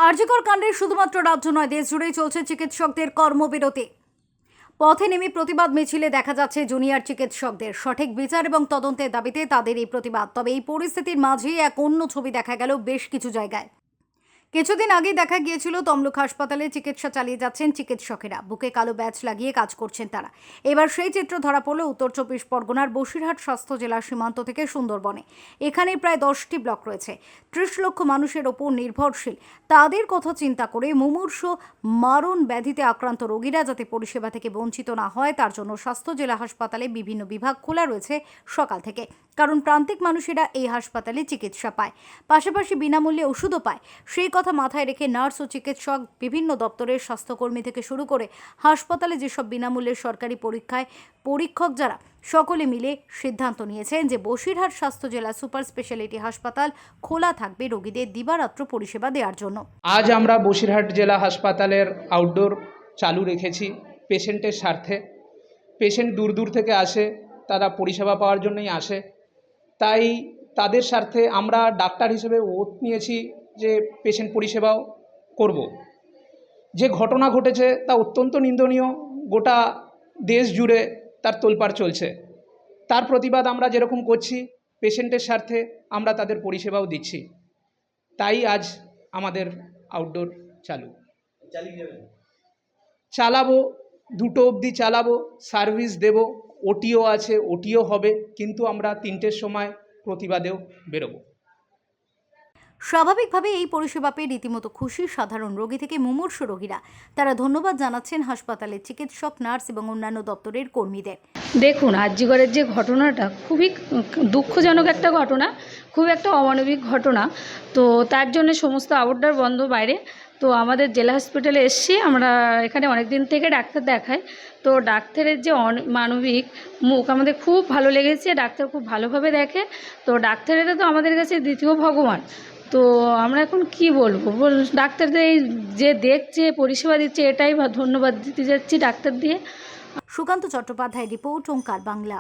আরজিকর কাণ্ডে শুধুমাত্র রাজ্য নয়, দেশ জুড়েই চলছে চিকিৎসকদের কর্মবিরতি। পথে নেমে প্রতিবাদ মিছিলে দেখা যাচ্ছে জুনিয়র চিকিৎসকদের। সঠিক বিচার এবং তদন্তের দাবিতে তাদের এই প্রতিবাদ। তবে এই পরিস্থিতির মাঝেই এক অন্য ছবি দেখা গেল বেশ কিছু জায়গায়। কিছুদিন আগেই দেখা গিয়েছিল তমলুক হাসপাতালে চিকিৎসা চালিয়ে যাচ্ছেন চিকিৎসকেরা, বুকে কালো ব্যাজ লাগিয়ে কাজ করছেন তারা। এবার সেই চিত্র ধরা পড়ল উত্তর চব্বিশ পরগনার বসিরহাট স্বাস্থ্য জেলার সীমান্ত থেকে সুন্দরবনে। এখানে প্রায় 10টি ব্লক রয়েছে, 30 লক্ষ মানুষের ওপর নির্ভরশীল। তাদের কথা চিন্তা করে মুমূর্ষু মারণ ব্যাধিতে আক্রান্ত রোগীরা যাতে পরিষেবা থেকে বঞ্চিত না হয় তার জন্য স্বাস্থ্য জেলা হাসপাতালে বিভিন্ন বিভাগ খোলা রয়েছে সকাল থেকে। কারণ প্রান্তিক মানুষেরা এই হাসপাতালে চিকিৎসা পায়, পাশাপাশি বিনামূল্যে ওষুধও পায়। সেই কথা মাথায় রেখে নার্স ও চিকিৎসক, বিভিন্ন দপ্তরের স্বাস্থ্যকর্মী থেকে শুরু করে হাসপাতালে যেসব বিনামূল্যের সরকারি পরীক্ষক যারা সকলে মিলে সিদ্ধান্ত নিয়েছেন যে বসিরহাট স্বাস্থ্য জেলা সুপার স্পেশালিটি হাসপাতাল খোলা থাকবে রোগীদের দিবারাত্র পরিষেবা দেওয়ার জন্য। আজ আমরা বসিরহাট জেলা হাসপাতালের আউটডোর চালু রেখেছি পেশেন্টের স্বার্থে। পেশেন্ট দূর দূর থেকে আসে, তারা পরিষেবা পাওয়ার জন্যই আসে। তাই তাদের স্বার্থে আমরা ডাক্তার হিসেবে ওত নিয়েছি যে পেশেন্ট পরিষেবাও করব। যে ঘটনা ঘটেছে তা অত্যন্ত নিন্দনীয়, গোটা দেশ জুড়ে তার তোলপাড় চলছে। তার প্রতিবাদ আমরা যেরকম করছি, পেশেন্টের স্বার্থে আমরা তাদের পরিষেবাও দিচ্ছি। তাই আজ আমাদের আউটডোর চালাবো, 2টো অবধি চালাবো, সার্ভিস দেব। ওটিও আছে, ওটিও হবে, কিন্তু আমরা 3টের সময় প্রতিবাদেও বেরোবো। স্বাভাবিকভাবে এই পরিষেবা পেয়ে রীতিমতো খুশি সাধারণ রোগী থেকে মুমূর্ষু রোগীরা। তারা ধন্যবাদ জানাচ্ছেন হাসপাতালের চিকিৎসক, নার্স এবং অন্যান্য দপ্তরের কর্মীদের। দেখুন, আরজিকরের যে ঘটনাটা খুবই দুঃখজনক একটা ঘটনা, খুব একটা অমানবিক ঘটনা। তো তার জন্য সমস্ত আউটডোর বন্ধ বাইরে। তো আমাদের জেলা হসপিটালে এসেছি, আমরা এখানে অনেক দিন থেকে ডাক্তার দেখাই। তো ডাক্তারের যে মানবিক মুখ আমাদের খুব ভালো লেগেছে, ডাক্তার খুব ভালোভাবে দেখে। তো ডাক্তারেরা তো আমাদের কাছে দ্বিতীয় ভগবান। তো আমরা এখন কি বলবো, ডাক্তারদের এই যে দেখছে, পরিষেবা দিচ্ছে, এটাই ধন্যবাদ দিতে যাচ্ছি ডাক্তার দিয়ে। সুকান্ত চট্টোপাধ্যায় রিপোর্ট, ওঙ্কার বাংলা।